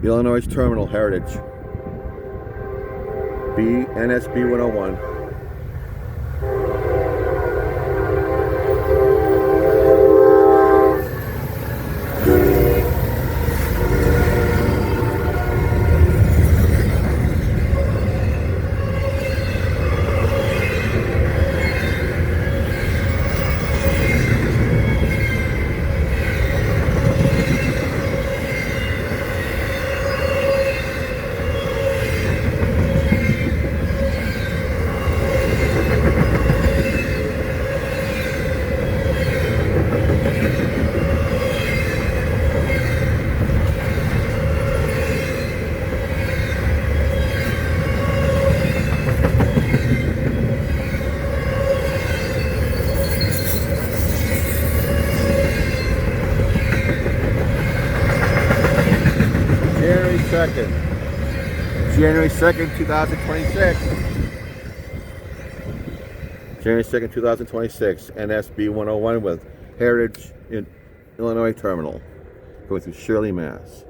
Illinois Terminal, Heritage. NS B101. January 2nd, 2026. January 2nd, 2026. NS B101 with Heritage in Illinois Terminal. Going through Shirley, Mass.